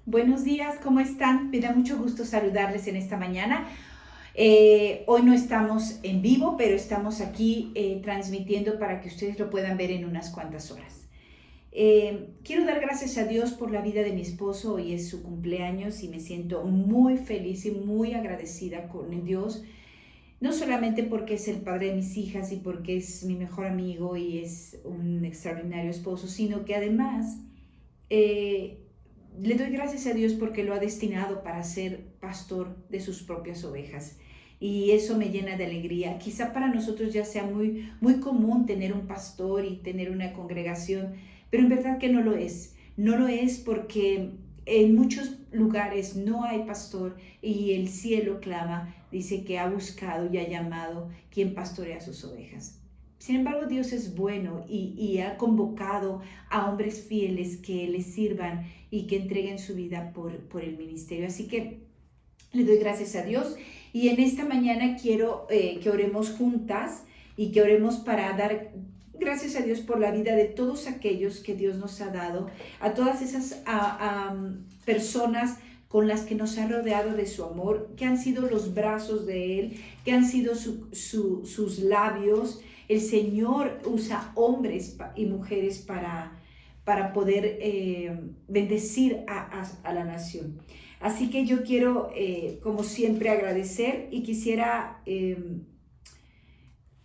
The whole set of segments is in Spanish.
Buenos días, ¿cómo están? Me da mucho gusto saludarles en esta mañana. Hoy no estamos en vivo, pero estamos aquí transmitiendo para que ustedes lo puedan ver en unas cuantas horas. Quiero dar gracias a Dios por la vida de mi esposo. Hoy es su cumpleaños y me siento muy feliz y muy agradecida con Dios. No solamente porque es el padre de mis hijas y porque es mi mejor amigo y es un extraordinario esposo, sino que además eh, le doy gracias a Dios porque lo ha destinado para ser pastor de sus propias ovejas. Y eso me llena de alegría. Quizá para nosotros ya sea muy común tener un pastor y tener una congregación, pero en verdad que no lo es. No lo es porque en muchos lugares no hay pastor y el cielo clama, dice que ha buscado y ha llamado quien pastorea sus ovejas. Sin embargo, Dios es bueno y ha convocado a hombres fieles que le sirvan y que entreguen su vida por el ministerio. Así que le doy gracias a Dios y en esta mañana quiero que oremos juntas y que oremos para dar gracias a Dios por la vida de todos aquellos que Dios nos ha dado, a todas esas personas con las que nos ha rodeado de su amor, que han sido los brazos de Él, que han sido sus labios. El Señor usa hombres y mujeres para poder bendecir a la nación. Así que yo quiero, como siempre, agradecer y quisiera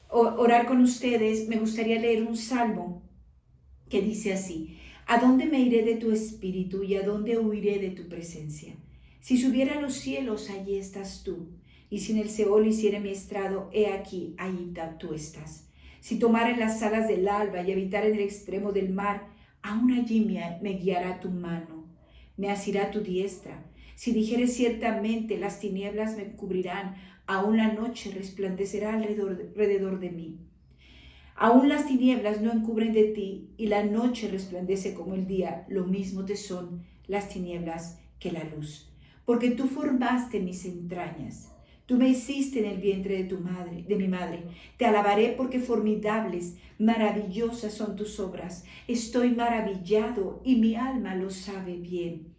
orar con ustedes. Me gustaría leer un salmo que dice así: ¿A dónde me iré de tu espíritu y a dónde huiré de tu presencia? Si subiera a los cielos, allí estás tú. Y si en el Seol hiciera mi estrado, he aquí, allí tú estás. Si tomara en las alas del alba y habitar en el extremo del mar, aún allí me guiará tu mano, me asirá tu diestra. Si dijere ciertamente las tinieblas me cubrirán, aún la noche resplandecerá alrededor de mí. Aún las tinieblas no encubren de ti y la noche resplandece como el día, lo mismo te son las tinieblas que la luz. Porque tú formaste mis entrañas, tú me hiciste en el vientre de mi madre. Te alabaré porque formidables, maravillosas son tus obras. Estoy maravillado y mi alma lo sabe bien.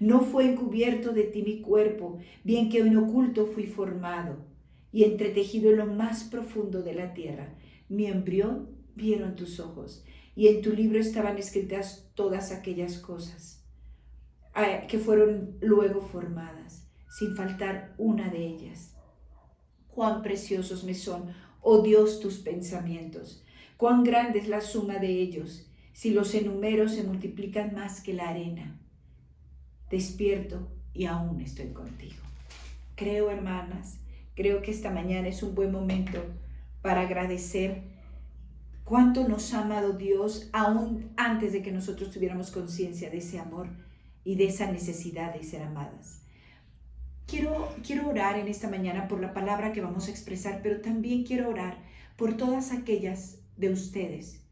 No fue encubierto de ti mi cuerpo, bien que en oculto fui formado y entretejido en lo más profundo de la tierra. Mi embrión vieron tus ojos, y en tu libro estaban escritas todas aquellas cosas que fueron luego formadas, sin faltar una de ellas. Cuán preciosos me son, oh Dios, tus pensamientos. Cuán grande es la suma de ellos. Si los enumero, se multiplican más que la arena. Despierto y aún estoy contigo. Creo, hermanas, creo que esta mañana es un buen momento para agradecer cuánto nos ha amado Dios aún antes de que nosotros tuviéramos conciencia de ese amor y de esa necesidad de ser amadas. Quiero orar en esta mañana por la palabra que vamos a expresar, pero también quiero orar por todas aquellas de ustedes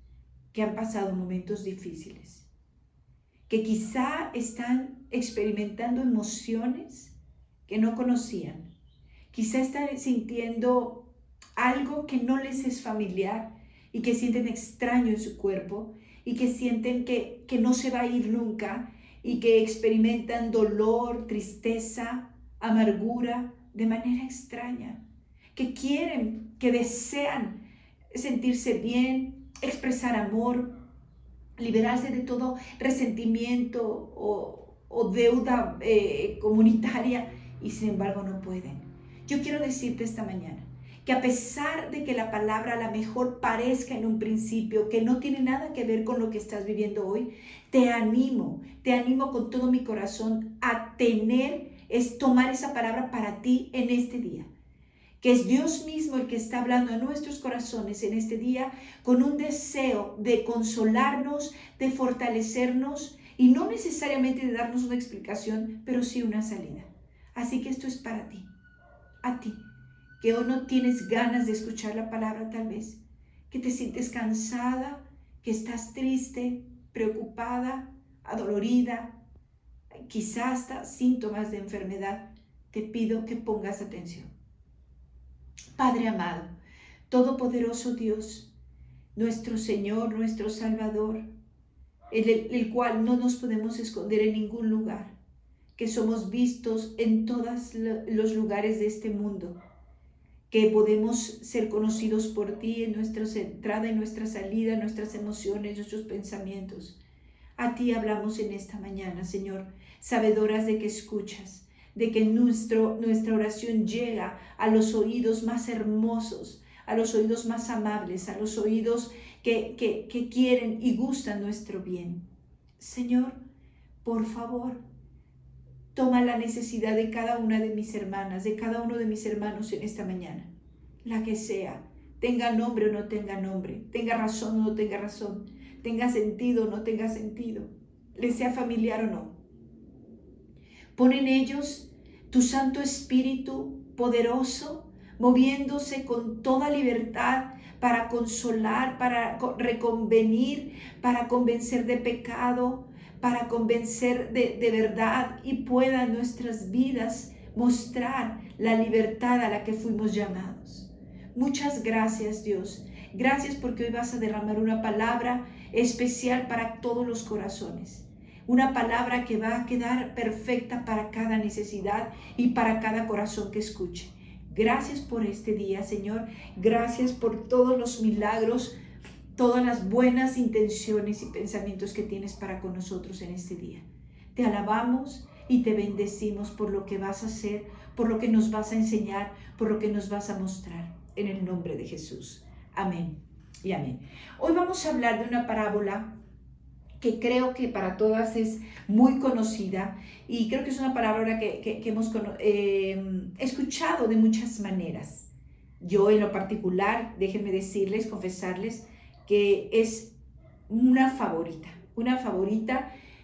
que han pasado momentos difíciles, que quizá están experimentando emociones que no conocían, quizá están sintiendo algo que no les es familiar y que sienten extraño en su cuerpo y que sienten que no se va a ir nunca y que experimentan dolor, tristeza, amargura de manera extraña, que quieren, que desean sentirse bien, expresar amor, liberarse de todo resentimiento o deuda comunitaria y sin embargo no pueden. Yo quiero decirte esta mañana que a pesar de que la palabra a lo mejor parezca en un principio que no tiene nada que ver con lo que estás viviendo hoy, te animo con todo mi corazón a tomar esa palabra para ti en este día. Que es Dios mismo el que está hablando a nuestros corazones en este día con un deseo de consolarnos, de fortalecernos y no necesariamente de darnos una explicación, pero sí una salida. Así que esto es para ti, a ti, que hoy no tienes ganas de escuchar la palabra tal vez, que te sientes cansada, que estás triste, preocupada, adolorida, quizás hasta síntomas de enfermedad. Te pido que pongas atención. Padre amado, todopoderoso Dios, nuestro Señor, nuestro Salvador, el cual no nos podemos esconder en ningún lugar. que somos vistos en todos los lugares de este mundo, que podemos ser conocidos por ti en nuestra entrada y nuestra salida, nuestras emociones, nuestros pensamientos. A ti hablamos en esta mañana, Señor, sabedoras de que escuchas, de que nuestra oración llega a los oídos más hermosos, a los oídos más amables, a los oídos que quieren y gustan nuestro bien. Señor, por favor, toma la necesidad de cada una de mis hermanas, de cada uno de mis hermanos en esta mañana, la que sea, tenga nombre o no tenga nombre, tenga razón o no tenga razón, tenga sentido o no tenga sentido, les sea familiar o no. Pon en ellos tu Santo Espíritu poderoso, moviéndose con toda libertad para consolar, para reconvenir, para convencer de pecado, para convencer de verdad, y pueda en nuestras vidas mostrar la libertad a la que fuimos llamados. Muchas gracias, Dios. Gracias porque hoy vas a derramar una palabra especial para todos los corazones. Una palabra que va a quedar perfecta para cada necesidad y para cada corazón que escuche. Gracias por este día, Señor. Gracias por todos los milagros, todas las buenas intenciones y pensamientos que tienes para con nosotros en este día. Te alabamos y te bendecimos por lo que vas a hacer, por lo que nos vas a enseñar, por lo que nos vas a mostrar. En el nombre de Jesús. Amén y amén. Hoy vamos a hablar de una parábola que creo que para todas es muy conocida, y creo que es una palabra que hemos escuchado de muchas maneras. Yo en lo particular, déjenme decirles, confesarles, que es una favorita,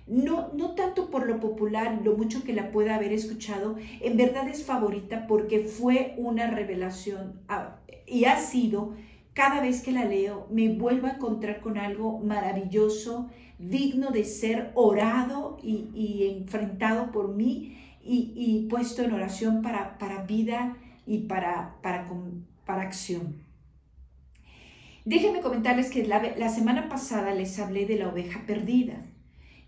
no tanto por lo popular, lo mucho que la pueda haber escuchado, en verdad es favorita porque fue una revelación y ha sido, cada vez que la leo, me vuelvo a encontrar con algo maravilloso, digno de ser orado y enfrentado por mí y puesto en oración para vida y para acción. Déjenme comentarles que la semana pasada les hablé de la oveja perdida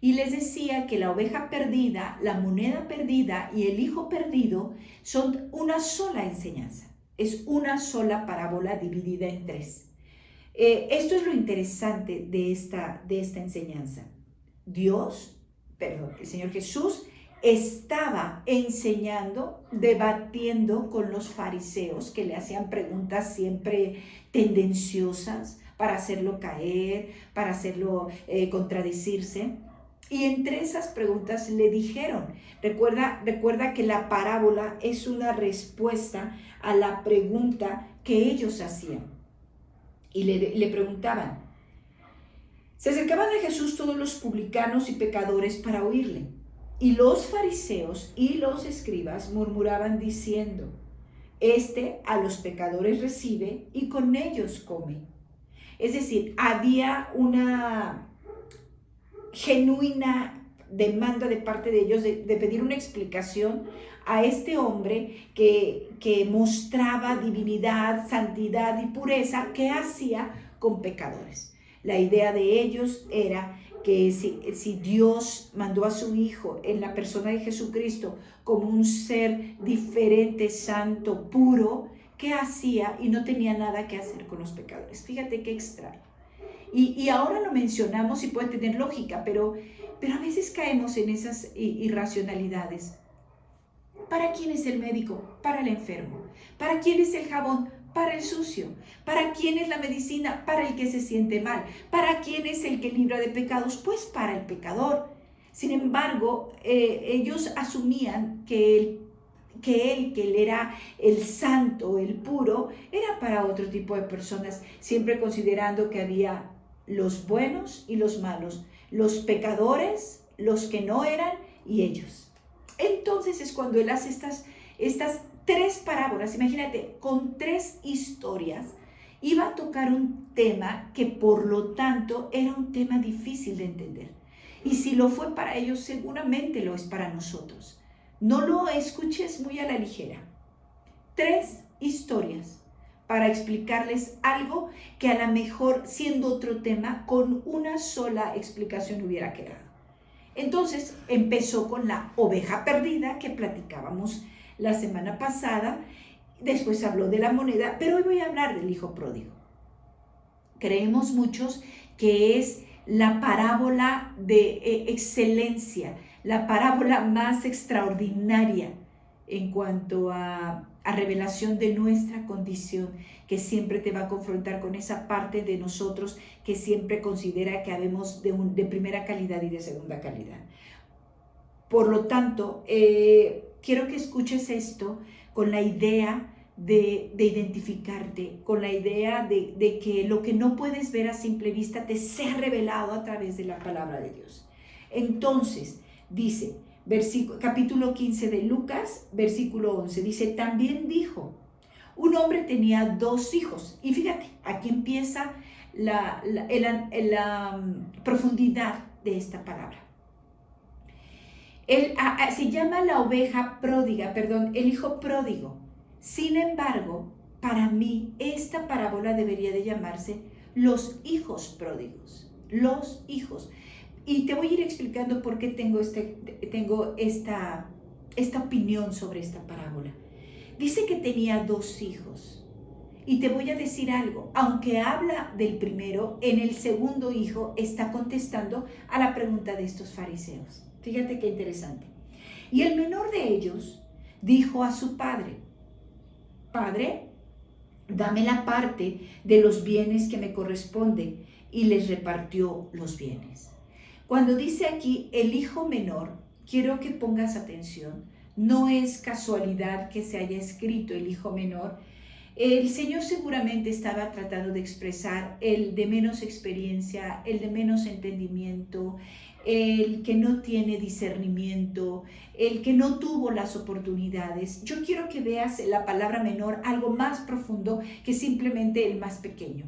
y les decía que la oveja perdida, la moneda perdida y el hijo perdido son una sola enseñanza, es una sola parábola dividida en tres. Esto es lo interesante de esta enseñanza. El Señor Jesús estaba enseñando, debatiendo con los fariseos que le hacían preguntas siempre tendenciosas para hacerlo caer, para hacerlo contradecirse. Y entre esas preguntas le dijeron, recuerda que la parábola es una respuesta a la pregunta que ellos hacían. Y le preguntaban, se acercaban a Jesús todos los publicanos y pecadores para oírle. Y los fariseos y los escribas murmuraban diciendo, este a los pecadores recibe y con ellos come. Es decir, había una genuina demanda de parte de ellos de pedir una explicación a este hombre que mostraba divinidad, santidad y pureza, que hacía con pecadores. La idea de ellos era que si Dios mandó a su Hijo en la persona de Jesucristo como un ser diferente, santo, puro, ¿qué hacía? Y no tenía nada que hacer con los pecadores. Fíjate qué extraño. Y ahora lo mencionamos y puede tener lógica, pero a veces caemos en esas irracionalidades. ¿Para quién es el médico? Para el enfermo. ¿Para quién es el jabón? Para el sucio. ¿Para quién es la medicina? Para el que se siente mal. ¿Para quién es el que libra de pecados? Pues para el pecador. Sin embargo, ellos asumían que él era el santo, el puro, era para otro tipo de personas, siempre considerando que había los buenos y los malos, los pecadores, los que no eran y ellos. Entonces es cuando él hace estas tres parábolas, imagínate, con tres historias, iba a tocar un tema que por lo tanto era un tema difícil de entender. Y si lo fue para ellos, seguramente lo es para nosotros. No lo escuches muy a la ligera. Tres historias para explicarles algo que a lo mejor, siendo otro tema, con una sola explicación hubiera quedado. Entonces empezó con la oveja perdida que platicábamos la semana pasada, después habló de la moneda, pero hoy voy a hablar del hijo pródigo. Creemos muchos que es la parábola de excelencia, la parábola más extraordinaria en cuanto a revelación de nuestra condición, que siempre te va a confrontar con esa parte de nosotros que siempre considera que habemos de primera calidad y de segunda calidad. Por lo tanto, quiero que escuches esto con la idea de identificarte, con la idea de que lo que no puedes ver a simple vista te sea revelado a través de la palabra de Dios. Entonces, dice, capítulo 15 de Lucas, versículo 11, dice, también dijo, un hombre tenía 2 hijos. Y fíjate, aquí empieza la profundidad de esta palabra. Se llama la oveja pródiga, el hijo pródigo. Sin embargo, para mí esta parábola debería de llamarse los hijos pródigos. Los hijos. Y te voy a ir explicando por qué tengo esta opinión sobre esta parábola. Dice que tenía 2 hijos. Y te voy a decir algo, aunque habla del primero, en el segundo hijo está contestando a la pregunta de estos fariseos. Fíjate qué interesante. Y el menor de ellos dijo a su padre, Padre, dame la parte de los bienes que me corresponde, y les repartió los bienes. Cuando dice aquí el hijo menor, quiero que pongas atención, no es casualidad que se haya escrito el hijo menor. El Señor seguramente estaba tratando de expresar el de menos experiencia, el de menos entendimiento, el que no tiene discernimiento, el que no tuvo las oportunidades. Yo quiero que veas la palabra menor algo más profundo que simplemente el más pequeño.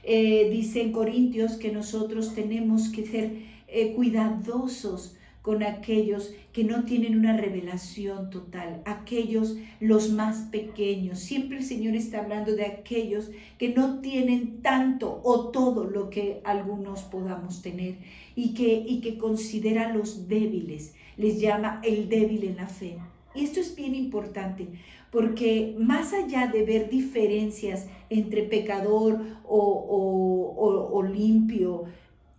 Dice en Corintios que nosotros tenemos que ser cuidadosos con aquellos que no tienen una revelación total, aquellos los más pequeños. Siempre el Señor está hablando de aquellos que no tienen tanto o todo lo que algunos podamos tener y que considera los débiles, les llama el débil en la fe. Y esto es bien importante porque más allá de ver diferencias entre pecador o limpio,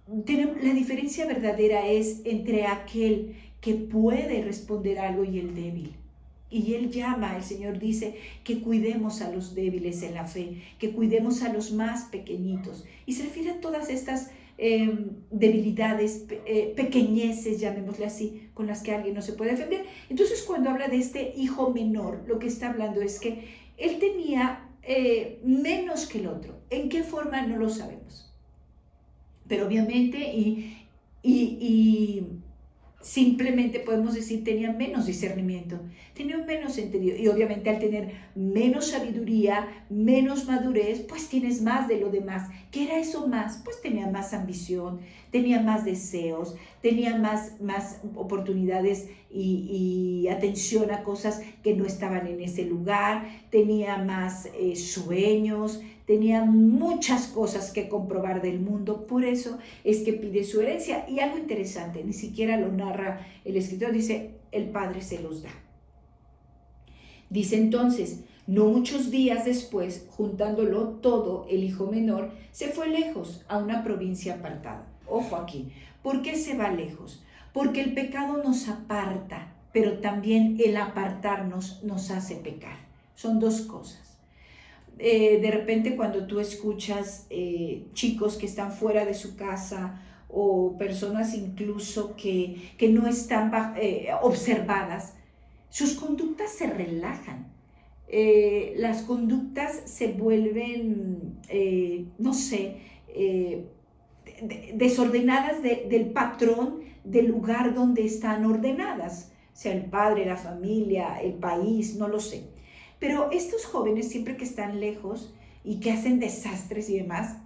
la diferencia verdadera es entre aquel que puede responder algo y el débil. Y Él llama, el Señor dice que cuidemos a los débiles en la fe, que cuidemos a los más pequeñitos. Y se refiere a todas estas debilidades, pequeñeces, llamémosle así, con las que alguien no se puede defender. Entonces, cuando habla de este hijo menor, lo que está hablando es que él tenía menos que el otro. ¿En qué forma? No lo sabemos. Pero obviamente simplemente podemos decir tenía menos discernimiento, tenía menos entendido, y obviamente al tener menos sabiduría, menos madurez, pues tienes más de lo demás. ¿Qué era eso más? Pues tenía más ambición, tenía más deseos, tenía más oportunidades y atención a cosas que no estaban en ese lugar, tenía más sueños, tenía muchas cosas que comprobar del mundo, por eso es que pide su herencia. Y algo interesante, ni siquiera lo narra el escritor, dice, el padre se los da. Dice entonces, no muchos días después, juntándolo todo, el hijo menor se fue lejos a una provincia apartada. Ojo aquí, ¿por qué se va lejos? Porque el pecado nos aparta, pero también el apartarnos nos hace pecar. Son dos cosas. De repente cuando tú escuchas chicos que están fuera de su casa o personas incluso que no están observadas, sus conductas se relajan. Las conductas se vuelven, desordenadas del patrón del lugar donde están ordenadas, sea el padre, la familia, el país, no lo sé. Pero estos jóvenes, siempre que están lejos y que hacen desastres y demás,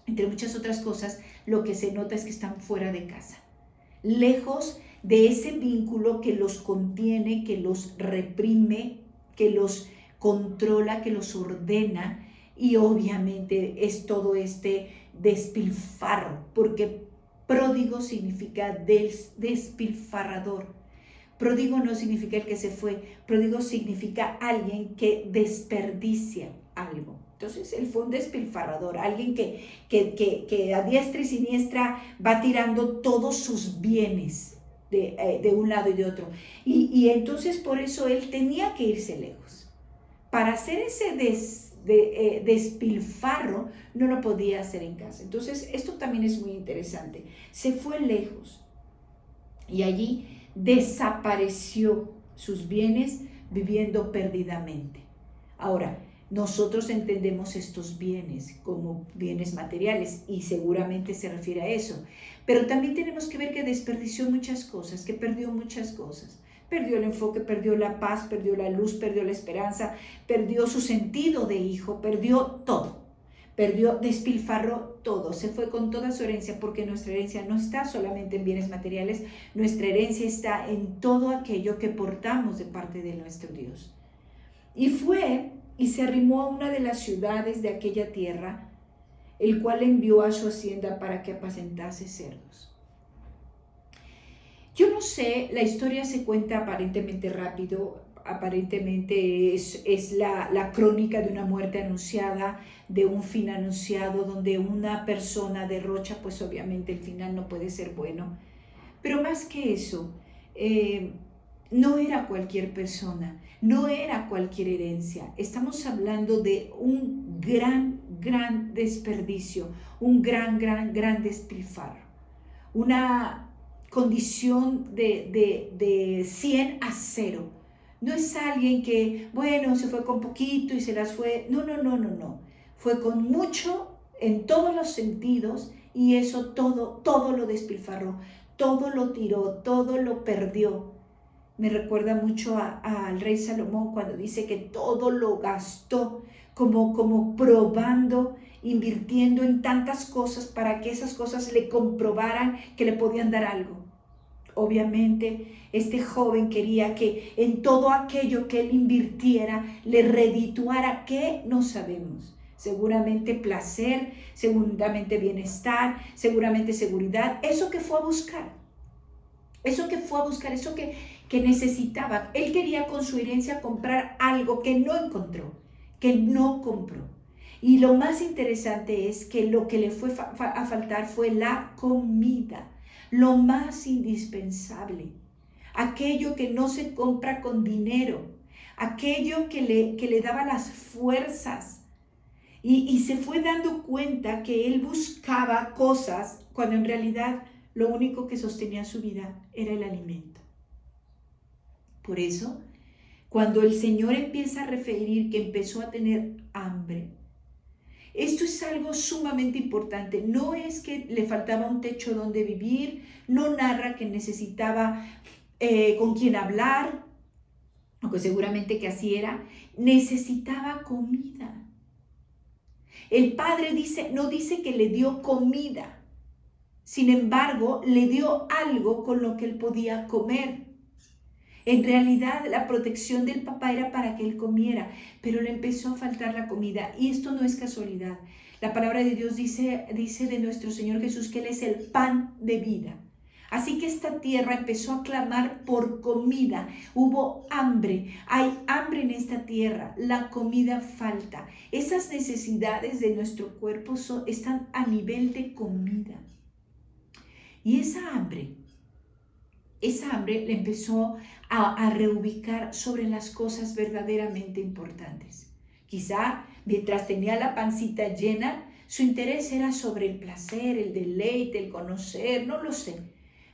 entre muchas otras cosas, lo que se nota es que están fuera de casa, lejos de ese vínculo que los contiene, que los reprime, que los controla, que los ordena, y obviamente es todo este despilfarro, porque Pródigo significa despilfarrador. Pródigo no significa el que se fue, pródigo significa alguien que desperdicia algo. Entonces él fue un despilfarrador, alguien que a diestra y siniestra va tirando todos sus bienes de un lado y de otro. Y entonces por eso él tenía que irse lejos. Para hacer ese despilfarro no lo podía hacer en casa. Entonces esto también es muy interesante. Se fue lejos y allí desapareció sus bienes viviendo perdidamente. Ahora, nosotros entendemos estos bienes como bienes materiales y seguramente se refiere a eso, pero también tenemos que ver que desperdició muchas cosas, que perdió muchas cosas. Perdió el enfoque, perdió la paz, perdió la luz, perdió la esperanza, perdió su sentido de hijo, perdió todo. Despilfarró todo, se fue con toda su herencia, porque nuestra herencia no está solamente en bienes materiales, nuestra herencia está en todo aquello que portamos de parte de nuestro Dios. Y fue y se arrimó a una de las ciudades de aquella tierra, el cual envió a su hacienda para que apacentase cerdos. Yo no sé, la historia se cuenta aparentemente rápido, aparentemente es la crónica de una muerte anunciada, de un fin anunciado, donde una persona derrocha, pues obviamente el final no puede ser bueno. Pero más que eso, no era cualquier persona, no era cualquier herencia. Estamos hablando de un gran desperdicio, un gran despilfarro, una condición de 100 a 0. No es alguien que, bueno, se fue con poquito y se las fue. No. Fue con mucho en todos los sentidos y eso todo lo despilfarró, todo lo tiró, todo lo perdió. Me recuerda mucho al rey Salomón cuando dice que todo lo gastó como probando, invirtiendo en tantas cosas para que esas cosas le comprobaran que le podían dar algo. Obviamente, este joven quería que en todo aquello que él invirtiera le redituara, ¿qué? No sabemos. Seguramente placer, seguramente bienestar, seguramente seguridad. Eso que fue a buscar, eso que necesitaba. Él quería con su herencia comprar algo que no encontró, que no compró. Y lo más interesante es que lo que le fue a faltar fue la comida, lo más indispensable, aquello que no se compra con dinero, aquello que le daba las fuerzas. Y se fue dando cuenta que él buscaba cosas cuando en realidad lo único que sostenía su vida era el alimento. Por eso, cuando el Señor empieza a referir que empezó a tener hambre, esto es algo sumamente importante. No es que le faltaba un techo donde vivir, no narra que necesitaba con quién hablar, aunque seguramente que así era, necesitaba comida. El Padre no dice que le dio comida, sin embargo, le dio algo con lo que él podía comer. En realidad, la protección del papá era para que él comiera, pero le empezó a faltar la comida. Y esto no es casualidad. La palabra de Dios dice de nuestro Señor Jesús que Él es el pan de vida. Así que esta tierra empezó a clamar por comida. Hubo hambre. Hay hambre en esta tierra. La comida falta. Esas necesidades de nuestro cuerpo están a nivel de comida. Y esa hambre le empezó a reubicar sobre las cosas verdaderamente importantes. Quizá mientras tenía la pancita llena, su interés era sobre el placer, el deleite, el conocer, no lo sé.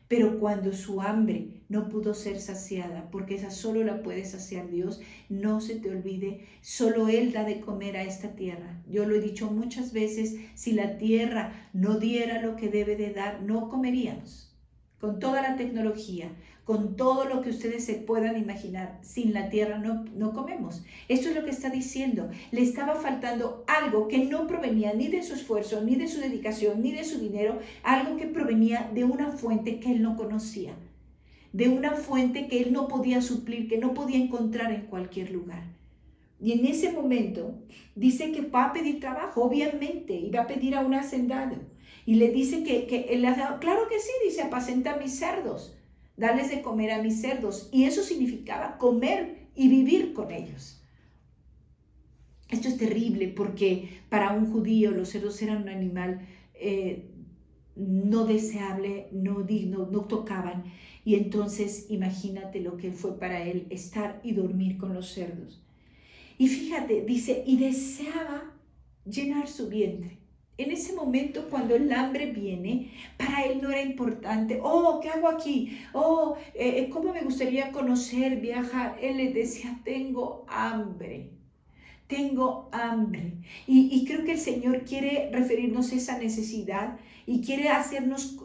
Pero cuando su hambre no pudo ser saciada, porque esa solo la puede saciar Dios, no se te olvide, solo Él da de comer a esta tierra. Yo lo he dicho muchas veces, si la tierra no diera lo que debe de dar, no comeríamos. Con toda la tecnología, con todo lo que ustedes se puedan imaginar, sin la tierra no comemos. Esto es lo que está diciendo. Le estaba faltando algo que no provenía ni de su esfuerzo, ni de su dedicación, ni de su dinero, algo que provenía de una fuente que él no conocía, de una fuente que él no podía suplir, que no podía encontrar en cualquier lugar. Y en ese momento dice que va a pedir trabajo, obviamente, y va a pedir a un hacendado. Y le dice que él le ha dado, claro que sí, dice, apacenta a mis cerdos, darles de comer a mis cerdos. Y eso significaba comer y vivir con ellos. Esto es terrible porque para un judío los cerdos eran un animal no deseable, no digno, no tocaban. Y entonces imagínate lo que fue para él estar y dormir con los cerdos. Y fíjate, dice, y deseaba llenar su vientre. En ese momento, cuando el hambre viene, para él no era importante. Oh, ¿qué hago aquí? Oh, ¿cómo me gustaría conocer, viajar? Él le decía, tengo hambre. Tengo hambre. Y creo que el Señor quiere referirnos a esa necesidad y quiere hacernos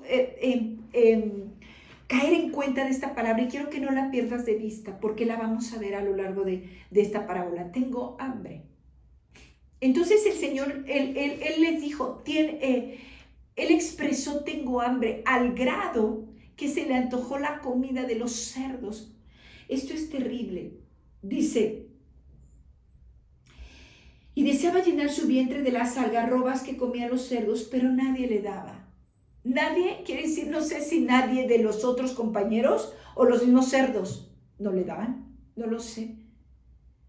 caer en cuenta de esta palabra. Y quiero que no la pierdas de vista porque la vamos a ver a lo largo de esta parábola. Tengo hambre. Entonces el Señor, Él les dijo, Él expresó tengo hambre al grado que se le antojó la comida de los cerdos. Esto es terrible. Dice, y deseaba llenar su vientre de las algarrobas que comían los cerdos, pero nadie le daba. Nadie, quiere decir, no sé si nadie de los otros compañeros o los mismos cerdos no le daban, no lo sé.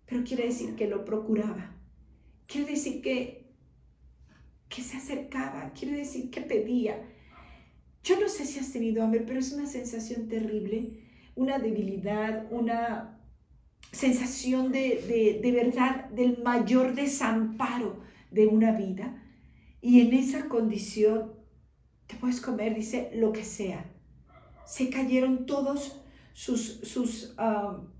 Pero quiere decir que lo procuraba. Quiere decir que se acercaba, quiere decir que pedía. Yo no sé si has tenido hambre, pero es una sensación terrible, una debilidad, una sensación de verdad, del mayor desamparo de una vida. Y en esa condición te puedes comer, dice, lo que sea. Se cayeron todos sus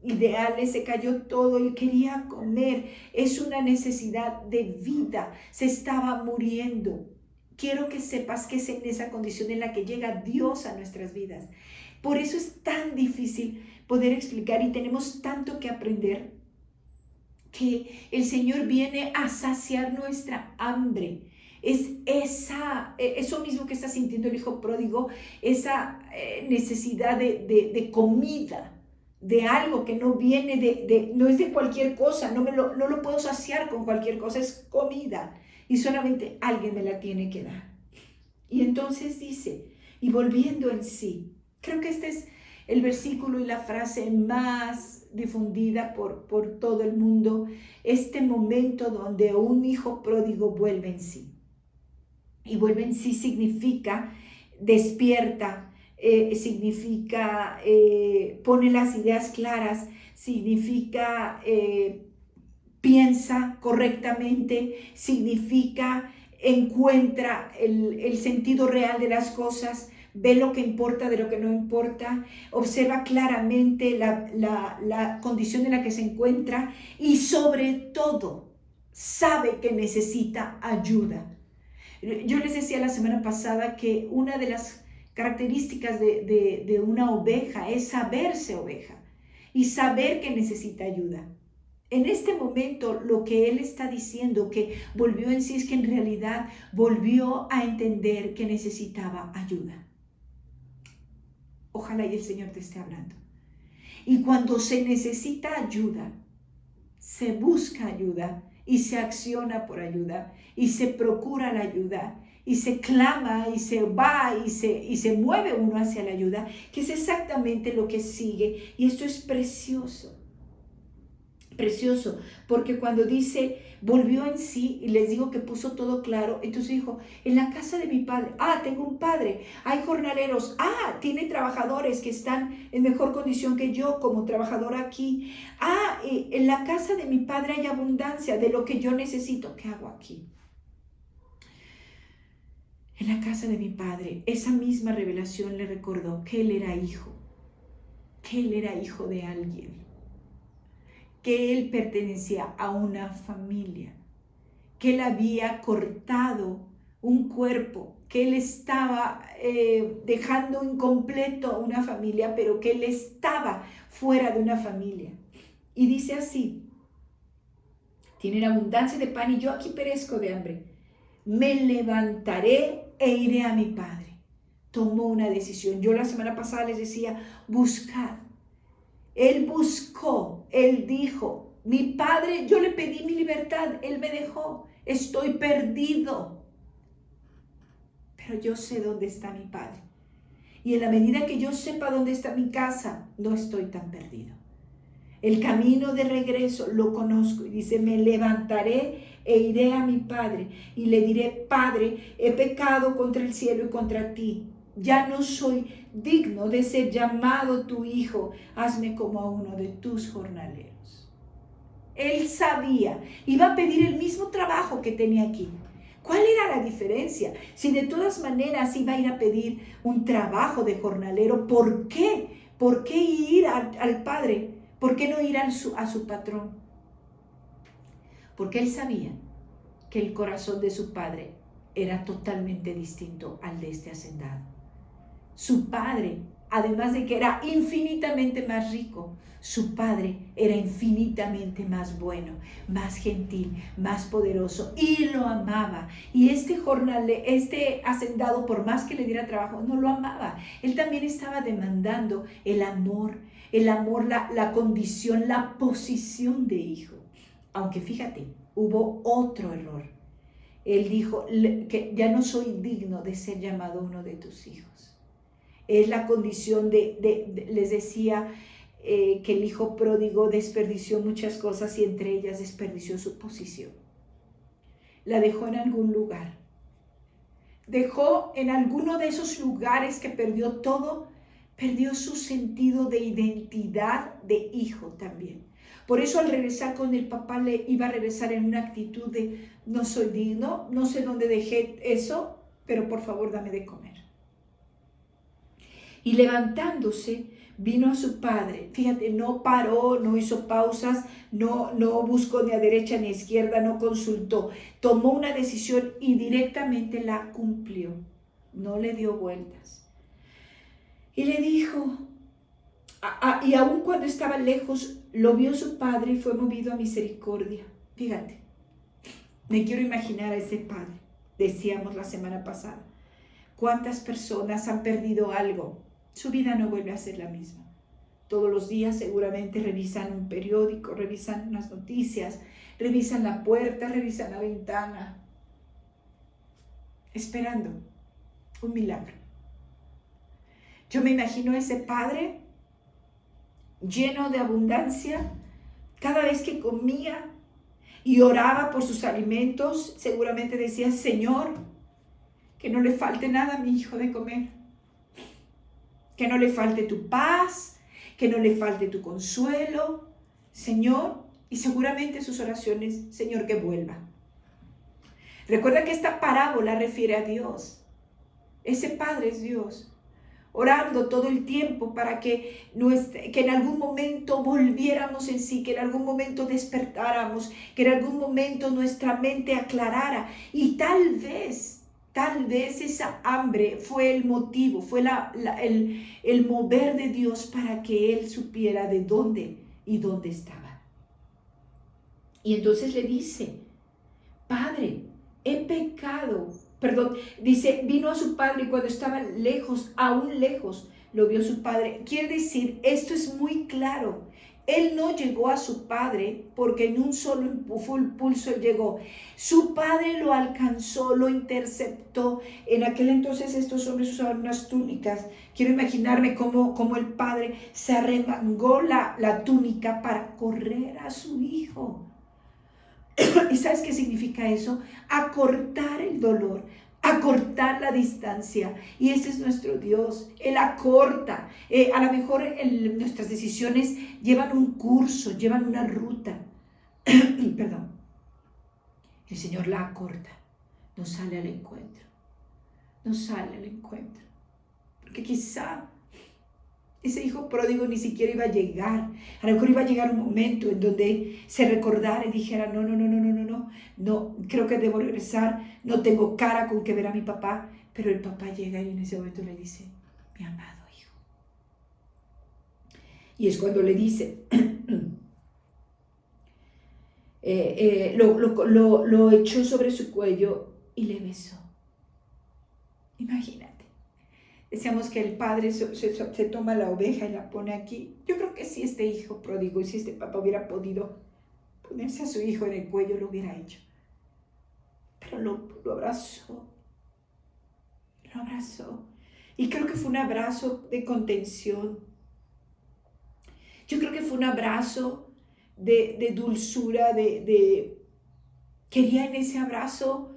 ideales, se cayó todo, él quería comer, es una necesidad de vida, se estaba muriendo. Quiero que sepas que es en esa condición en la que llega Dios a nuestras vidas. Por eso es tan difícil poder explicar y tenemos tanto que aprender que el Señor viene a saciar nuestra hambre. Es eso mismo que está sintiendo el hijo pródigo, esa necesidad de comida, de algo que no viene no es de cualquier cosa, no lo puedo saciar con cualquier cosa, es comida y solamente alguien me la tiene que dar. Y entonces dice, y volviendo en sí, creo que este es el versículo y la frase más difundida por todo el mundo, este momento donde un hijo pródigo vuelve en sí. Y vuelve en sí significa despierta, significa pone las ideas claras, significa piensa correctamente, significa encuentra el sentido real de las cosas, ve lo que importa de lo que no importa, observa claramente la condición en la que se encuentra y sobre todo sabe que necesita ayuda. Yo les decía la semana pasada que una de las características de una oveja es saberse oveja y saber que necesita ayuda. En este momento lo que él está diciendo que volvió en sí es que en realidad volvió a entender que necesitaba ayuda. Ojalá y el Señor te esté hablando. Y cuando se necesita ayuda, se busca ayuda y se acciona por ayuda y se procura la ayuda y se clama y se va y se mueve uno hacia la ayuda, que es exactamente lo que sigue. Y esto es precioso. Precioso, porque cuando dice, volvió en sí, y les digo que puso todo claro, entonces dijo, en la casa de mi padre, tengo un padre, hay jornaleros, tiene trabajadores que están en mejor condición que yo como trabajador aquí, en la casa de mi padre hay abundancia de lo que yo necesito, ¿qué hago aquí? En la casa de mi padre, esa misma revelación le recordó que él era hijo de alguien, que él pertenecía a una familia, que él había cortado un cuerpo, que él estaba dejando incompleto una familia, pero que él estaba fuera de una familia. Y dice así, tienen abundancia de pan y yo aquí perezco de hambre. Me levantaré e iré a mi padre. Tomó una decisión. Yo la semana pasada les decía, buscad. Él buscó, él dijo, mi padre, yo le pedí mi libertad, él me dejó, estoy perdido. pero yo sé dónde está mi Padre. Y en la medida que yo sepa dónde está mi casa, no estoy tan perdido. El camino de regreso lo conozco y dice, me levantaré e iré a mi Padre y le diré, Padre, he pecado contra el cielo y contra ti. Ya no soy digno de ser llamado tu hijo. Hazme como a uno de tus jornaleros. Él sabía, iba a pedir el mismo trabajo que tenía aquí. ¿Cuál era la diferencia? Si de todas maneras iba a ir a pedir un trabajo de jornalero, ¿por qué? ¿Por qué ir al Padre? ¿Por qué no ir a su patrón? Porque él sabía que el corazón de su padre era totalmente distinto al de este hacendado. Su padre, además de que era infinitamente más rico, su padre era infinitamente más bueno, más gentil, más poderoso y lo amaba. Y este hacendado, por más que le diera trabajo, no lo amaba. Él también estaba demandando el amor, la condición, la posición de hijo. Aunque fíjate, hubo otro error. Él dijo que ya no soy digno de ser llamado uno de tus hijos. Es la condición les decía que el hijo pródigo desperdició muchas cosas y entre ellas desperdició su posición. La dejó en algún lugar. Dejó en alguno de esos lugares que perdió todo, perdió su sentido de identidad de hijo también. Por eso al regresar con el papá le iba a regresar en una actitud de no soy digno, no sé dónde dejé eso, pero por favor dame de comer. Y levantándose, vino a su padre. Fíjate, no paró, no hizo pausas, no buscó ni a derecha ni a izquierda, no consultó. Tomó una decisión y directamente la cumplió. No le dio vueltas. Y le dijo, y aun cuando estaba lejos, lo vio su padre y fue movido a misericordia. Fíjate, me quiero imaginar a ese padre. Decíamos la semana pasada, ¿cuántas personas han perdido algo? Su vida no vuelve a ser la misma. Todos los días seguramente revisan un periódico, revisan unas noticias, revisan la puerta, revisan la ventana, esperando un milagro. Yo me imagino a ese padre lleno de abundancia, cada vez que comía y oraba por sus alimentos, seguramente decía, Señor, que no le falte nada a mi hijo de comer, que no le falte tu paz, que no le falte tu consuelo, Señor, y seguramente sus oraciones, Señor, que vuelva. Recuerda que esta parábola refiere a Dios. Ese Padre es Dios, orando todo el tiempo para que en algún momento volviéramos en sí, que en algún momento despertáramos, que en algún momento nuestra mente aclarara. Y tal vez esa hambre fue el motivo, fue el mover de Dios para que él supiera de dónde y dónde estaba. Y entonces le dice, Padre, he pecado. Dice, vino a su padre y cuando estaba lejos, aún lejos, lo vio su padre. Quiere decir, esto es muy claro. Él no llegó a su padre porque en un solo impulso llegó. Su padre lo alcanzó, lo interceptó. En aquel entonces estos hombres usaban unas túnicas. Quiero imaginarme cómo el padre se arremangó la túnica para correr a su hijo. ¿Y sabes qué significa eso? Acortar el dolor, acortar la distancia. Y ese es nuestro Dios. Él acorta. A lo mejor nuestras decisiones llevan un curso, llevan una ruta. Perdón. El Señor la acorta. Nos sale al encuentro. Nos sale al encuentro. Porque quizá ese hijo pródigo ni siquiera iba a llegar. A lo mejor iba a llegar un momento en donde se recordara y dijera, no, creo que debo regresar, no tengo cara con que ver a mi papá. Pero el papá llega y en ese momento le dice, mi amado hijo. Y es cuando le dice, lo echó sobre su cuello y le besó. Imagínate. Decíamos que el padre se toma la oveja y la pone aquí. Yo creo que si este hijo pródigo y si este papá hubiera podido ponerse a su hijo en el cuello, lo hubiera hecho. Pero lo abrazó. lo abrazó. Y creo que fue un abrazo de contención. Yo creo que fue un abrazo de dulzura, quería en ese abrazo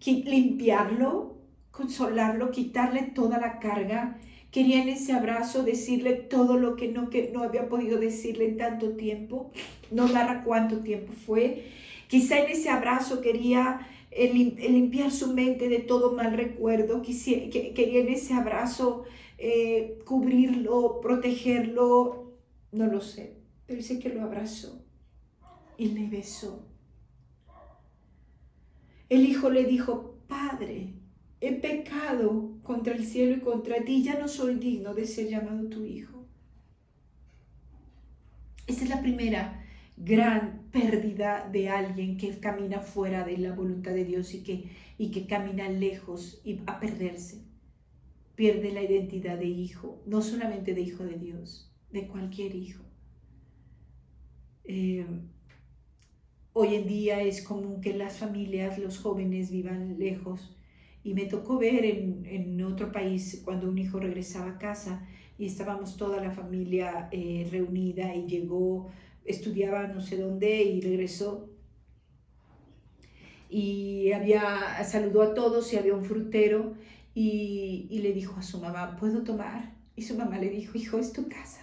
limpiarlo, consolarlo, quitarle toda la carga. Quería en ese abrazo decirle todo lo que no había podido decirle en tanto tiempo. No narra cuánto tiempo fue. Quizá en ese abrazo quería limpiar su mente de todo mal recuerdo. Quería en ese abrazo cubrirlo, protegerlo. No lo sé, pero sé que lo abrazó y le besó. El hijo le dijo: Padre, he pecado contra el cielo y contra ti, ya no soy digno de ser llamado tu hijo. Esta es la primera gran pérdida de alguien que camina fuera de la voluntad de Dios y que camina lejos y a perderse. Pierde la identidad de hijo, no solamente de hijo de Dios, de cualquier hijo. Hoy en día es común que las familias, los jóvenes vivan lejos. Y me tocó ver en otro país cuando un hijo regresaba a casa y estábamos toda la familia reunida y llegó, estudiaba no sé dónde y regresó. Y saludó a todos y había un frutero y le dijo a su mamá: ¿puedo tomar? Y su mamá le dijo: hijo, es tu casa.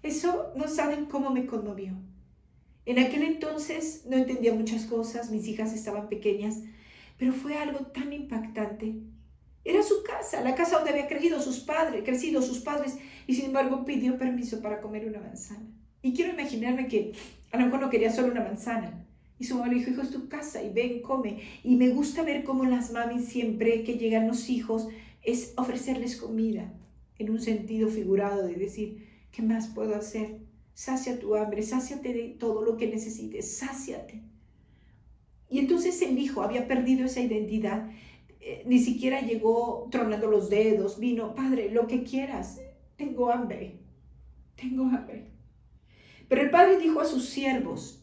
Eso no saben cómo me conmovió. En aquel entonces no entendía muchas cosas, mis hijas estaban pequeñas, pero fue algo tan impactante. Era su casa, la casa donde había crecido sus padres, y sin embargo pidió permiso para comer una manzana. Y quiero imaginarme que a lo mejor no quería solo una manzana. Y su mamá le dijo: hijo, es tu casa y ven, come. Y me gusta ver cómo las mamis siempre que llegan los hijos es ofrecerles comida, en un sentido figurado de decir: ¿qué más puedo hacer? Sacia tu hambre, sáciate de todo lo que necesites, sáciate. Y entonces el hijo había perdido esa identidad, ni siquiera llegó tronando los dedos, vino: padre, lo que quieras, tengo hambre. Pero el padre dijo a sus siervos: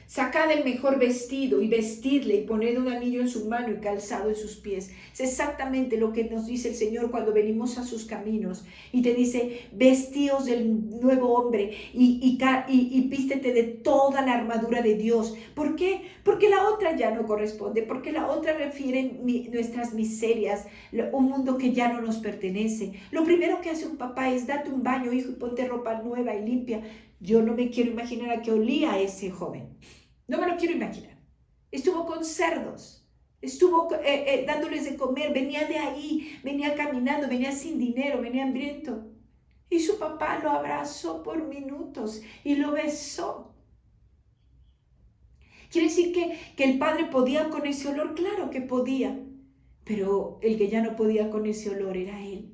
sacad el mejor vestido y vestidle y poned un anillo en su mano y calzado en sus pies. Es exactamente lo que nos dice el Señor cuando venimos a sus caminos y te dice: vestíos del nuevo hombre y vístete de toda la armadura de Dios. ¿Por qué? Porque la otra ya no corresponde, porque la otra refiere nuestras miserias, un mundo que ya no nos pertenece. Lo primero que hace un papá es: date un baño, hijo, y ponte ropa nueva y limpia. Yo no me quiero imaginar a qué olía ese joven. No me lo quiero imaginar. Estuvo con cerdos, estuvo dándoles de comer, venía de ahí, venía caminando, venía sin dinero, venía hambriento. Y su papá lo abrazó por minutos y lo besó. ¿Quiere decir que el padre podía con ese olor? Claro que podía, pero el que ya no podía con ese olor era él.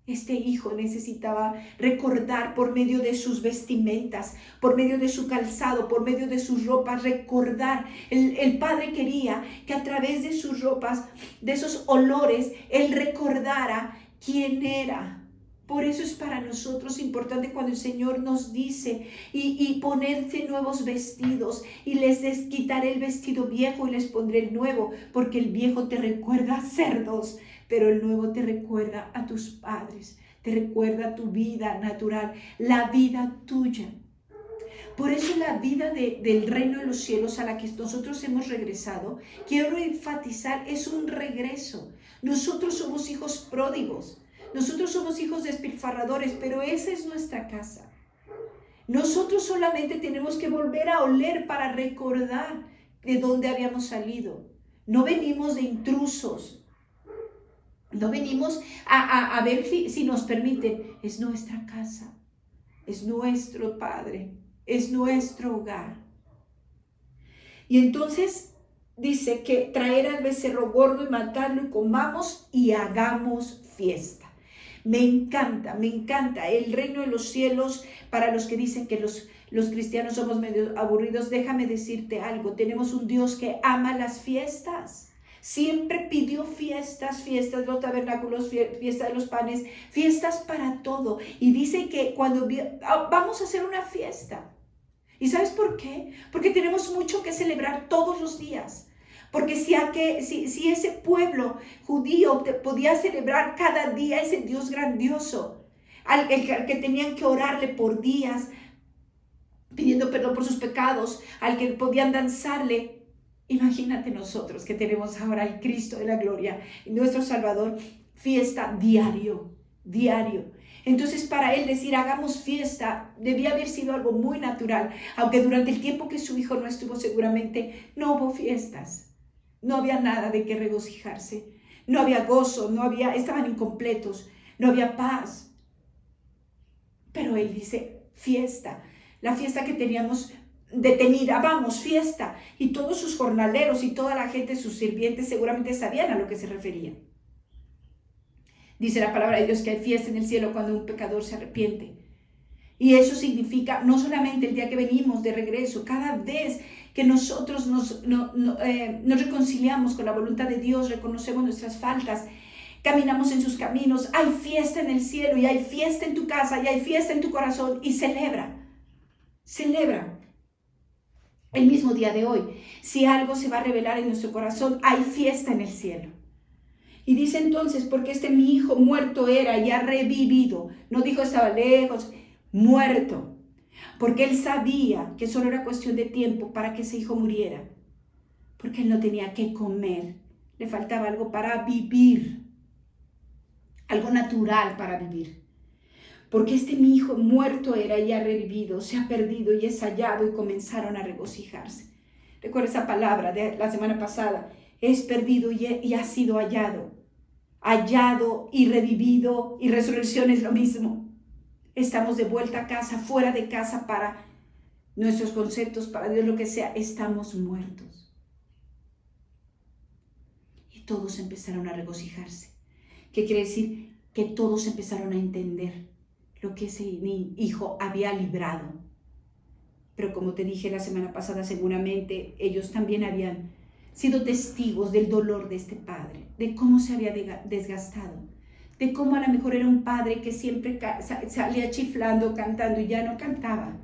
Este hijo necesitaba recordar por medio de sus vestimentas, por medio de su calzado, por medio de sus ropas, recordar. El padre quería que a través de sus ropas, de esos olores, él recordara quién era. Por eso es para nosotros importante cuando el Señor nos dice y ponerse nuevos vestidos y les quitaré el vestido viejo y les pondré el nuevo, porque el viejo te recuerda a cerdos, pero el nuevo te recuerda a tus padres, te recuerda a tu vida natural, la vida tuya. Por eso la vida del reino de los cielos a la que nosotros hemos regresado, quiero enfatizar, es un regreso. Nosotros somos hijos pródigos, nosotros somos hijos despilfarradores, pero esa es nuestra casa. Nosotros solamente tenemos que volver a oler para recordar de dónde habíamos salido. No venimos de intrusos. No venimos a ver si nos permiten. Es nuestra casa, es nuestro Padre, es nuestro hogar. Y entonces dice que traer al becerro gordo y matarlo y comamos y hagamos fiesta. Me encanta el reino de los cielos. Para los que dicen que los cristianos somos medio aburridos, déjame decirte algo. Tenemos un Dios que ama las fiestas. Siempre pidió fiestas, los tabernáculos, fiesta de los panes, fiestas para todo. Y dice que cuando vamos a hacer una fiesta. ¿Y sabes por qué? Porque tenemos mucho que celebrar todos los días. Porque si ese pueblo judío podía celebrar cada día ese Dios grandioso, al que tenían que orarle por días, pidiendo perdón por sus pecados, al que podían danzarle, imagínate nosotros que tenemos ahora al Cristo de la gloria, nuestro Salvador, fiesta diario. Entonces para él decir hagamos fiesta debía haber sido algo muy natural, aunque durante el tiempo que su hijo no estuvo seguramente no hubo fiestas, no había nada de qué regocijarse, no había gozo, estaban incompletos, no había paz. Pero él dice fiesta, la fiesta que teníamos detenida, vamos, fiesta. Y todos sus jornaleros y toda la gente, sus sirvientes, seguramente sabían a lo que se refería. Dice la palabra de Dios que hay fiesta en el cielo cuando un pecador se arrepiente. Y eso significa no solamente el día que venimos de regreso, cada vez que nosotros nos reconciliamos con la voluntad de Dios, reconocemos nuestras faltas, caminamos en sus caminos, hay fiesta en el cielo y hay fiesta en tu casa y hay fiesta en tu corazón y celebra el mismo día de hoy. Si algo se va a revelar en nuestro corazón, hay fiesta en el cielo. Y dice entonces, porque mi hijo muerto era y ha revivido. No dijo estaba lejos, muerto. Porque él sabía que solo era cuestión de tiempo para que ese hijo muriera. Porque él no tenía que comer. Le faltaba algo para vivir. Algo natural para vivir. Porque mi hijo muerto era y ha revivido, se ha perdido y es hallado, y comenzaron a regocijarse. Recuerda esa palabra de la semana pasada, es perdido y ha sido hallado. Hallado y revivido y resurrección es lo mismo. Estamos de vuelta a casa, fuera de casa para nuestros conceptos, para Dios, lo que sea, estamos muertos. Y todos empezaron a regocijarse. ¿Qué quiere decir? Que todos empezaron a entender lo que ese hijo había librado. Pero como te dije la semana pasada, seguramente ellos también habían sido testigos del dolor de este padre, de cómo se había desgastado, de cómo a lo mejor era un padre que siempre salía chiflando, cantando y ya no cantaba.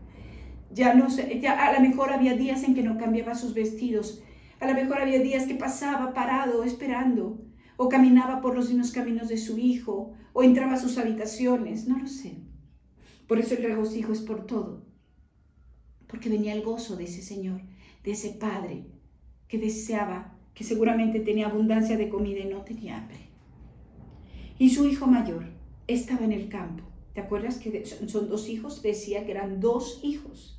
Ya a lo mejor había días en que no cambiaba sus vestidos, a lo mejor había días que pasaba parado esperando, o caminaba por los mismos caminos de su hijo, o entraba a sus habitaciones, no lo sé. Por eso el regocijo es por todo, porque venía el gozo de ese Señor, de ese Padre que deseaba, que seguramente tenía abundancia de comida y no tenía hambre. Y su hijo mayor estaba en el campo. ¿Te acuerdas que son 2 hijos? Decía que eran 2 hijos.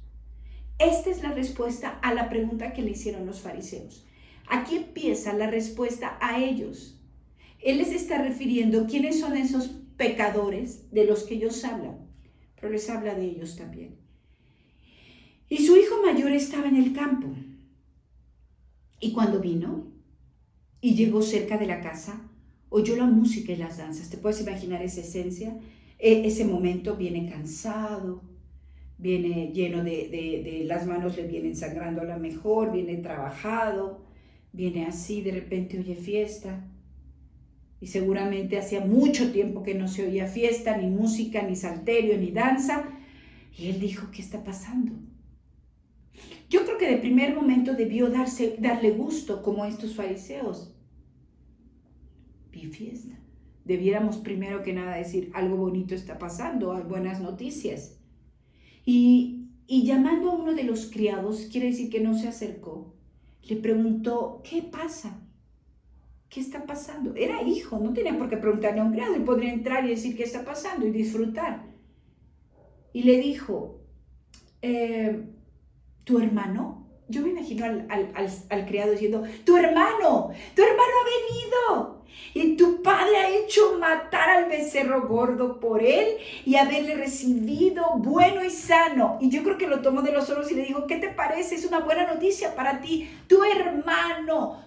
Esta es la respuesta a la pregunta que le hicieron los fariseos. Aquí empieza la respuesta a ellos. Él les está refiriendo quiénes son esos pecadores de los que ellos hablan, pero les habla de ellos también. Y su hijo mayor estaba en el campo. Y cuando vino y llegó cerca de la casa, oyó la música y las danzas. ¿Te puedes imaginar esa esencia? Ese momento viene cansado, viene lleno de las manos le vienen sangrando a lo mejor, viene trabajado, viene así, de repente oye fiesta. Y seguramente hacía mucho tiempo que no se oía fiesta, ni música, ni salterio, ni danza. Y él dijo, ¿qué está pasando? Yo creo que de primer momento debió darle gusto como estos fariseos. Vi fiesta. Debiéramos primero que nada decir, algo bonito está pasando, hay buenas noticias. Y llamando a uno de los criados, quiere decir que no se acercó, le preguntó, ¿qué pasa? ¿Qué está pasando? Era hijo, no tenía por qué preguntarle a un criado, él podría entrar y decir qué está pasando y disfrutar. Y le dijo, ¿tu hermano? Yo me imagino al criado diciendo, ¡tu hermano ha venido! Y tu padre ha hecho matar al becerro gordo por él y haberle recibido bueno y sano. Y yo creo que lo tomó de los hombros y le dijo, ¿qué te parece? Es una buena noticia para ti. Tu hermano,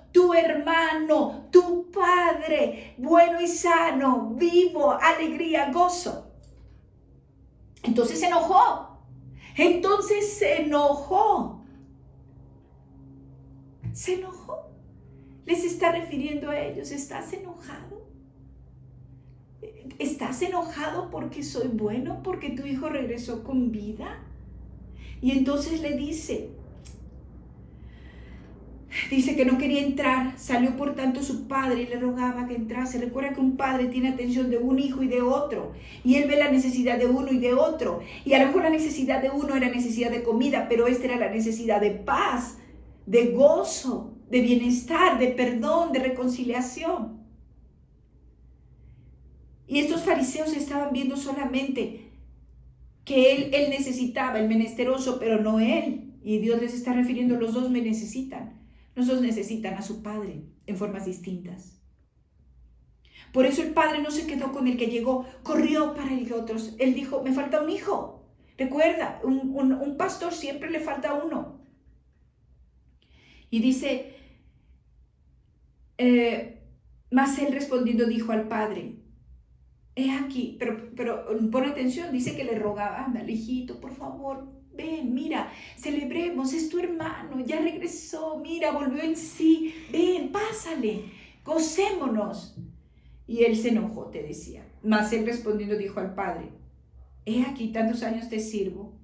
tu padre, bueno y sano, vivo, alegría, gozo. Entonces se enojó. Se enojó. Les está refiriendo a ellos. ¿Estás enojado? ¿Estás enojado porque soy bueno? ¿Porque tu hijo regresó con vida? Y entonces le dice, Dice que no quería entrar, salió por tanto su padre y le rogaba que entrase. Recuerda que un padre tiene atención de un hijo y de otro, y él ve la necesidad de uno y de otro, y a lo mejor la necesidad de uno era necesidad de comida, pero esta era la necesidad de paz, de gozo, de bienestar, de perdón, de reconciliación. Y estos fariseos estaban viendo solamente que él necesitaba, el menesteroso, pero no él. Y Dios les está refiriendo, los dos me necesitan. Los dos necesitan a su padre en formas distintas. Por eso el padre no se quedó con el que llegó, corrió para el otro. Él dijo, me falta un hijo. Recuerda, un pastor siempre le falta uno. Y dice, mas él respondiendo dijo al padre, he aquí, pero pon atención, dice que le rogaba, ándale hijito, por favor, ven, mira, celebremos, es tu hermano, ya regresó, mira, volvió en sí, ven, pásale, gocémonos. Y él se enojó, te decía. Mas él respondiendo dijo al padre, he aquí, tantos años te sirvo.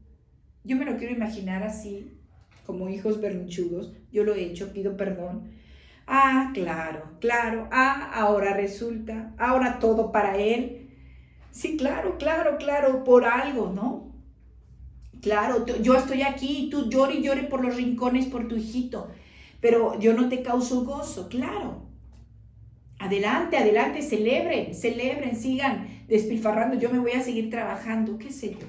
Yo me lo quiero imaginar así, como hijos berrinchudos. Yo lo he hecho, pido perdón. Ah, claro. Ah, ahora resulta, ahora todo para él. Sí, claro, por algo, ¿no? Claro, yo estoy aquí, tú llore y llore por los rincones por tu hijito, pero yo no te causo gozo, claro. Adelante, celebren, sigan despilfarrando, yo me voy a seguir trabajando, qué sé yo.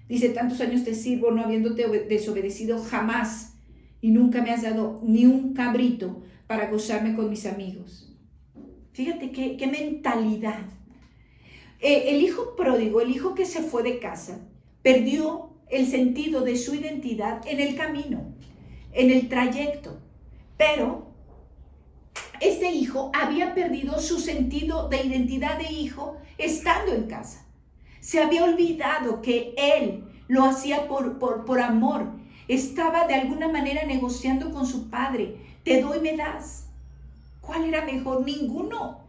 Dice, tantos años te sirvo no habiéndote desobedecido jamás y nunca me has dado ni un cabrito para gozarme con mis amigos. Fíjate qué mentalidad. El hijo pródigo, el hijo que se fue de casa, perdió el sentido de su identidad en el camino, en el trayecto, pero este hijo había perdido su sentido de identidad de hijo estando en casa. Se había olvidado que él lo hacía por amor. Estaba de alguna manera negociando con su padre. Te doy, me das. ¿Cuál era mejor? Ninguno.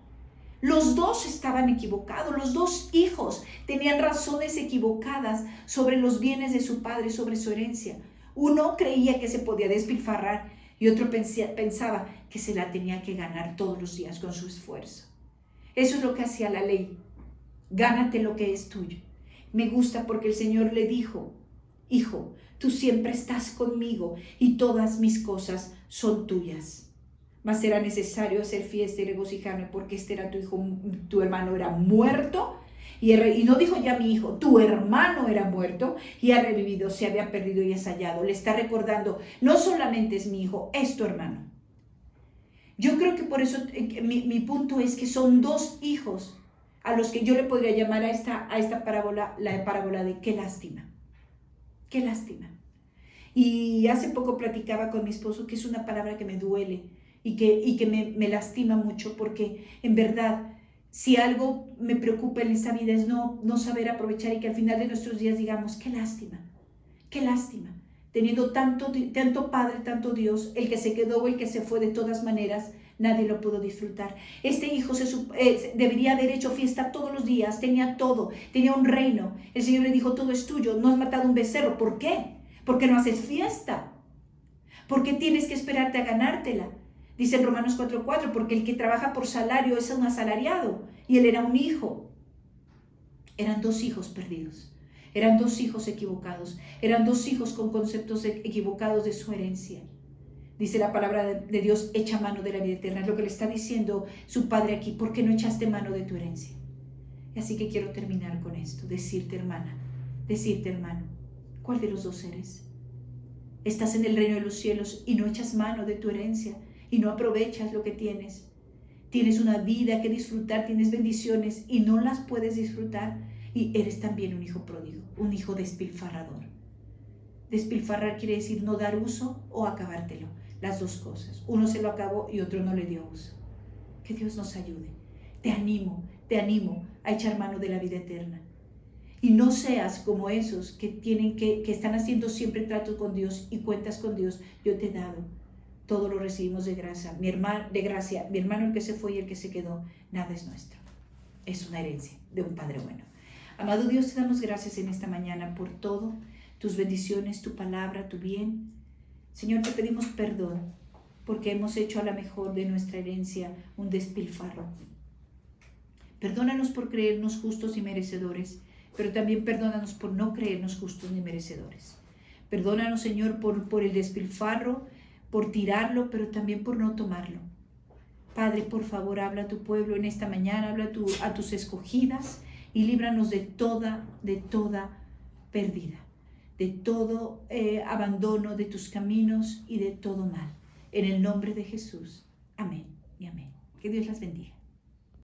Los dos estaban equivocados. Los dos hijos tenían razones equivocadas sobre los bienes de su padre, sobre su herencia. Uno creía que se podía despilfarrar y otro pensaba que se la tenía que ganar todos los días con su esfuerzo. Eso es lo que hacía la ley. Gánate lo que es tuyo. Me gusta porque el Señor le dijo, hijo, tú siempre estás conmigo y todas mis cosas son tuyas. Mas era necesario hacer fiesta y regocijarme porque este era tu hijo, tu hermano era muerto. Y no dijo ya mi hijo, tu hermano era muerto y ha revivido, se había perdido y es hallado. Le está recordando, no solamente es mi hijo, es tu hermano. Yo creo que por eso mi punto es que son dos hijos a los que yo le podría llamar a esta parábola, la parábola de qué lástima. Qué lástima. Y hace poco platicaba con mi esposo que es una palabra que me duele y que me lastima mucho porque en verdad, si algo me preocupa en esta vida es no saber aprovechar y que al final de nuestros días digamos, qué lástima, teniendo tanto Padre, tanto Dios, el que se quedó o el que se fue de todas maneras, nadie lo pudo disfrutar. Este hijo debería haber hecho fiesta todos los días, tenía todo, tenía un reino. El Señor le dijo, todo es tuyo, no has matado un becerro. ¿Por qué? Porque no haces fiesta. ¿Por qué tienes que esperarte a ganártela? Dice en Romanos 4:4, porque el que trabaja por salario es un asalariado, y él era un hijo. Eran dos hijos perdidos, eran dos hijos equivocados, eran dos hijos con conceptos equivocados de su herencia. Dice la palabra de Dios, echa mano de la vida eterna. Es lo que le está diciendo su padre aquí, ¿por qué no echaste mano de tu herencia? Así que quiero terminar con esto, decirte hermano, ¿cuál de los dos eres? Estás en el reino de los cielos y no echas mano de tu herencia y no aprovechas lo que tienes. Tienes una vida que disfrutar, tienes bendiciones y no las puedes disfrutar y eres también un hijo pródigo, un hijo despilfarrador. Despilfarrar quiere decir no dar uso o acabártelo, las dos cosas. Uno se lo acabó y otro no le dio uso. Que Dios nos ayude. Te animo a echar mano de la vida eterna. Y no seas como esos que están haciendo siempre tratos con Dios y cuentas con Dios. Yo te he dado, todo lo recibimos de gracia. Mi hermano el que se fue y el que se quedó, nada es nuestro. Es una herencia de un Padre bueno. Amado Dios, te damos gracias en esta mañana por todo, tus bendiciones, tu palabra, tu bien. Señor, te pedimos perdón porque hemos hecho a la mejor de nuestra herencia un despilfarro. Perdónanos por creernos justos y merecedores, pero también perdónanos por no creernos justos ni merecedores. Perdónanos, Señor, por el despilfarro, por tirarlo, pero también por no tomarlo. Padre, por favor, habla a tu pueblo en esta mañana, habla a tus escogidas y líbranos de toda pérdida, de todo abandono de tus caminos y de todo mal. En el nombre de Jesús. Amén y amén. Que Dios las bendiga.